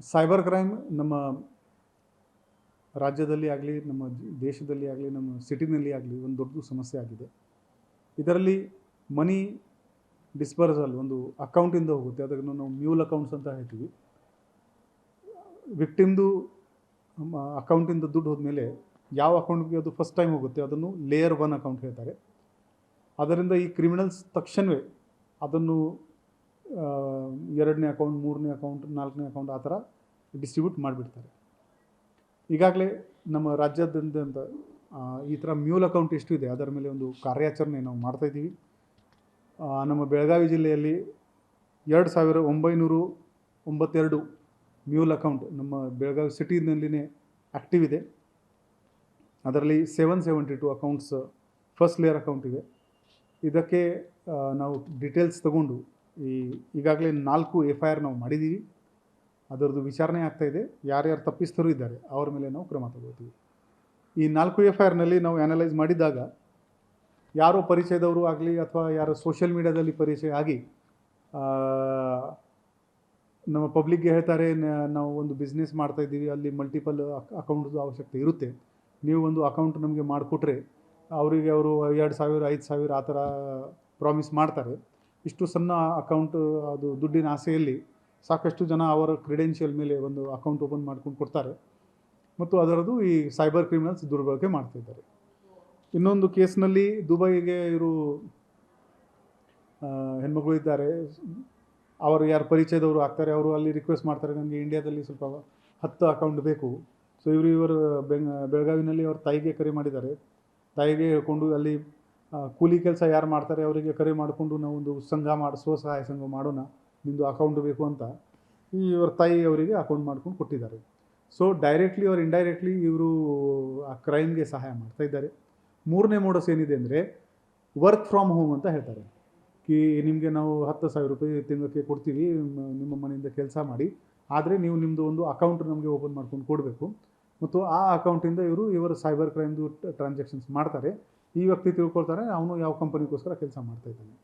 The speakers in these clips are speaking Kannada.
ಸೈಬರ್ ಕ್ರೈಮ್ ನಮ್ಮ ರಾಜ್ಯದಲ್ಲಿ ಆಗಲಿ, ನಮ್ಮ ದೇಶದಲ್ಲಿ ಆಗಲಿ, ನಮ್ಮ ಸಿಟಿನಲ್ಲಿ ಆಗಲಿ ಒಂದು ದೊಡ್ಡ ಸಮಸ್ಯೆ ಆಗಿದೆ. ಇದರಲ್ಲಿ ಮನಿ ಡಿಸ್ಪರ್ಸಲ್ ಒಂದು ಅಕೌಂಟಿಂದ ಹೋಗುತ್ತೆ, ಅದನ್ನು ನಾವು ಮ್ಯೂಲ್ ಅಕೌಂಟ್ಸ್ ಅಂತ ಹೇಳ್ತೀವಿ. ವಿಕ್ಟಿಮ್ದು ಅಕೌಂಟಿಂದ ದುಡ್ಡು ಹೋದ್ಮೇಲೆ ಯಾವ ಅಕೌಂಟ್ಗೆ ಅದು ಫಸ್ಟ್ ಟೈಮ್ ಹೋಗುತ್ತೆ ಅದನ್ನು ಲೇಯರ್ 1 ಅಕೌಂಟ್ ಹೇಳ್ತಾರೆ. ಅದರಿಂದ ಈ ಕ್ರಿಮಿನಲ್ಸ್ ತಕ್ಷಣವೇ ಅದನ್ನು 2ನೇ ಅಕೌಂಟ್, 3ನೇ ಅಕೌಂಟ್, 4ನೇ ಅಕೌಂಟ್ ಆ ಥರ ಡಿಸ್ಟ್ರಿಬ್ಯೂಟ್ ಮಾಡಿಬಿಡ್ತಾರೆ. ಈಗಾಗಲೇ ನಮ್ಮ ರಾಜ್ಯಾದ್ಯಂತ ಈ ಥರ ಮ್ಯೂಲ್ ಅಕೌಂಟ್ ಎಷ್ಟು ಇದೆ ಅದರ ಮೇಲೆ ಒಂದು ಕಾರ್ಯಾಚರಣೆ ನಾವು ಮಾಡ್ತಾಯಿದ್ದೀವಿ. ನಮ್ಮ ಬೆಳಗಾವಿ ಜಿಲ್ಲೆಯಲ್ಲಿ 2992 ಮ್ಯೂಲ್ ಅಕೌಂಟ್ ನಮ್ಮ ಬೆಳಗಾವಿ ಸಿಟಿನಲ್ಲಿನೇ ಆ್ಯಕ್ಟಿವ್ ಇದೆ. ಅದರಲ್ಲಿ 772 ಅಕೌಂಟ್ಸ್ ಫಸ್ಟ್ ಲೇಯರ್ ಅಕೌಂಟ್ ಇವೆ. ಇದಕ್ಕೆ ನಾವು ಡೀಟೇಲ್ಸ್ ತಗೊಂಡು ಈಗಾಗಲೇ 4 FIR ನಾವು ಮಾಡಿದ್ದೀವಿ. ಅದರದ್ದು ವಿಚಾರಣೆ ಆಗ್ತಾಯಿದೆ. ಯಾರ್ಯಾರು ತಪ್ಪಿಸ್ಥರು ಇದ್ದಾರೆ ಅವ್ರ ಮೇಲೆ ನಾವು ಕ್ರಮ ತಗೋತೀವಿ. ಈ 4 FIRನಲ್ಲಿ ನಾವು ಆ್ಯನಲೈಸ್ ಮಾಡಿದಾಗ ಯಾರೋ ಪರಿಚಯದವರು ಆಗಲಿ ಅಥವಾ ಯಾರೋ ಸೋಷಿಯಲ್ ಮೀಡಿಯಾದಲ್ಲಿ ಪರಿಚಯ ಆಗಿ ನಮ್ಮ ಪಬ್ಲಿಕ್ಗೆ ಹೇಳ್ತಾರೆ, ನಾವು ಒಂದು ಬಿಸ್ನೆಸ್ ಮಾಡ್ತಾಯಿದ್ದೀವಿ, ಅಲ್ಲಿ ಮಲ್ಟಿಪಲ್ ಅಕೌಂಟ್ದು ಅವಶ್ಯಕತೆ ಇರುತ್ತೆ, ನೀವು ಒಂದು ಅಕೌಂಟ್ ನಮಗೆ ಮಾಡಿಕೊಟ್ರೆ ಅವರಿಗೆ ಅವರು 2000 5000 ಆ ಥರ ಪ್ರಾಮಿಸ್ ಮಾಡ್ತಾರೆ. ಇಷ್ಟು ಸಣ್ಣ ಅಕೌಂಟ್ ಅದು ದುಡ್ಡಿನ ಆಸೆಯಲ್ಲಿ ಸಾಕಷ್ಟು ಜನ ಅವರ ಕ್ರೆಡೆನ್ಷಿಯಲ್ ಮೇಲೆ ಒಂದು ಅಕೌಂಟ್ ಓಪನ್ ಮಾಡ್ಕೊಂಡು ಕೊಡ್ತಾರೆ ಮತ್ತು ಅದರದ್ದು ಈ ಸೈಬರ್ ಕ್ರಿಮಿನಲ್ಸ್ ದುರ್ಬಳಕೆ ಮಾಡ್ತಾಯಿದ್ದಾರೆ. ಇನ್ನೊಂದು ಕೇಸ್ನಲ್ಲಿ ದುಬೈಗೆ ಇವರು ಹೆಣ್ಮಗಳು ಇದ್ದಾರೆ, ಅವರು ಯಾರು ಪರಿಚಯದವರು ಆಗ್ತಾರೆ, ಅವರು ಅಲ್ಲಿ ರಿಕ್ವೆಸ್ಟ್ ಮಾಡ್ತಾರೆ, ನನಗೆ ಇಂಡಿಯಾದಲ್ಲಿ ಸ್ವಲ್ಪ 10 ಅಕೌಂಟ್ ಬೇಕು. ಸೊ ಇವರು ಬೆಳಗಾವಿನಲ್ಲಿ ಅವ್ರ ತಾಯಿಗೆ ಕರೆ ಮಾಡಿದ್ದಾರೆ. ತಾಯಿಗೆ ಹೇಳ್ಕೊಂಡು ಅಲ್ಲಿ ಕೂಲಿ ಕೆಲಸ ಯಾರು ಮಾಡ್ತಾರೆ ಅವರಿಗೆ ಕರೆ ಮಾಡಿಕೊಂಡು ನಾವು ಒಂದು ಸ್ವಸಹಾಯ ಸಂಘ ಮಾಡೋಣ, ನಿಮ್ಮದು ಅಕೌಂಟ್ ಬೇಕು ಅಂತ ಇವ್ರ ತಾಯಿ ಅವರಿಗೆ ಅಕೌಂಟ್ ಮಾಡ್ಕೊಂಡು ಕೊಟ್ಟಿದ್ದಾರೆ. ಸೊ ಡೈರೆಕ್ಟ್ಲಿ ಆರ್ ಇಂಡೈರೆಕ್ಟ್ಲಿ ಇವರು ಆ ಕ್ರೈಮ್ಗೆ ಸಹಾಯ ಮಾಡ್ತಾಯಿದ್ದಾರೆ. 3ನೇ ಮೋಡಸ್ ಏನಿದೆ ಅಂದರೆ ವರ್ಕ್ ಫ್ರಮ್ ಹೋಮ್ ಅಂತ ಹೇಳ್ತಾರೆ. ನಿಮಗೆ ನಾವು 10,000 ರೂಪಾಯಿ ತಿಂಗಳಿಗೆ ಕೊಡ್ತೀವಿ, ನಿಮ್ಮ ಮನೆಯಿಂದ ಕೆಲಸ ಮಾಡಿ, ಆದರೆ ನೀವು ನಿಮ್ಮದು ಒಂದು ಅಕೌಂಟ್ ನಮಗೆ ಓಪನ್ ಮಾಡ್ಕೊಂಡು ಕೊಡಬೇಕು ಮತ್ತು ಆ ಅಕೌಂಟಿಂದ ಇವರು ಸೈಬರ್ ಕ್ರೈಮ್ದು ಟ್ರಾನ್ಸಾಕ್ಷನ್ಸ್ ಮಾಡ್ತಾರೆ. ಈ ವ್ಯಕ್ತಿ ತಿಳ್ಕೊಳ್ತಾರೆ ಅವನು ಯಾವ ಕಂಪನಿಗೋಸ್ಕರ ಕೆಲಸ ಮಾಡ್ತಾಯಿದ್ದಾನೆ.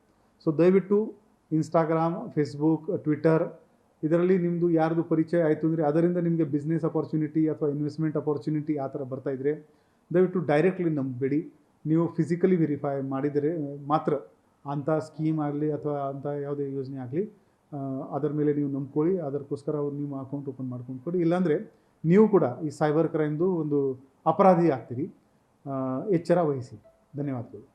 ಸೊ ದಯವಿಟ್ಟು ಇನ್ಸ್ಟಾಗ್ರಾಮ್, ಫೇಸ್ಬುಕ್, ಟ್ವಿಟರ್ ಇದರಲ್ಲಿ ನಿಮ್ಮದು ಯಾರ್ದು ಪರಿಚಯ ಆಯಿತು ಅಂದರೆ ಅದರಿಂದ ನಿಮಗೆ ಬಿಸ್ನೆಸ್ ಅಪಾರ್ಚುನಿಟಿ ಅಥವಾ ಇನ್ವೆಸ್ಟ್ಮೆಂಟ್ ಅಪಾರ್ಚುನಿಟಿ ಆ ಥರ ಬರ್ತಾಯಿದ್ರೆ ದಯವಿಟ್ಟು ಡೈರೆಕ್ಟ್ಲಿ ನಂಬಬೇಡಿ. ನೀವು ಫಿಸಿಕಲಿ ವೆರಿಫೈ ಮಾಡಿದರೆ ಮಾತ್ರ ಅಂಥ ಸ್ಕೀಮ್ ಆಗಲಿ ಅಥವಾ ಅಂಥ ಯಾವುದೇ ಯೋಜನೆ ಆಗಲಿ ಅದರ ಮೇಲೆ ನೀವು ನಂಬ್ಕೊಳ್ಳಿ. ಅದಕ್ಕೋಸ್ಕರ ನಿಮ್ಮ ಅಕೌಂಟ್ ಓಪನ್ ಮಾಡ್ಕೊಂಡು ಕೊಡಿ. ಇಲ್ಲಾಂದರೆ ನೀವು ಕೂಡ ಈ ಸೈಬರ್ ಕ್ರೈಮ್ದು ಒಂದು ಅಪರಾಧಿ ಆಗ್ತೀರಿ. ಎಚ್ಚರ ವಹಿಸಿ. ಧನ್ಯವಾದಗಳು.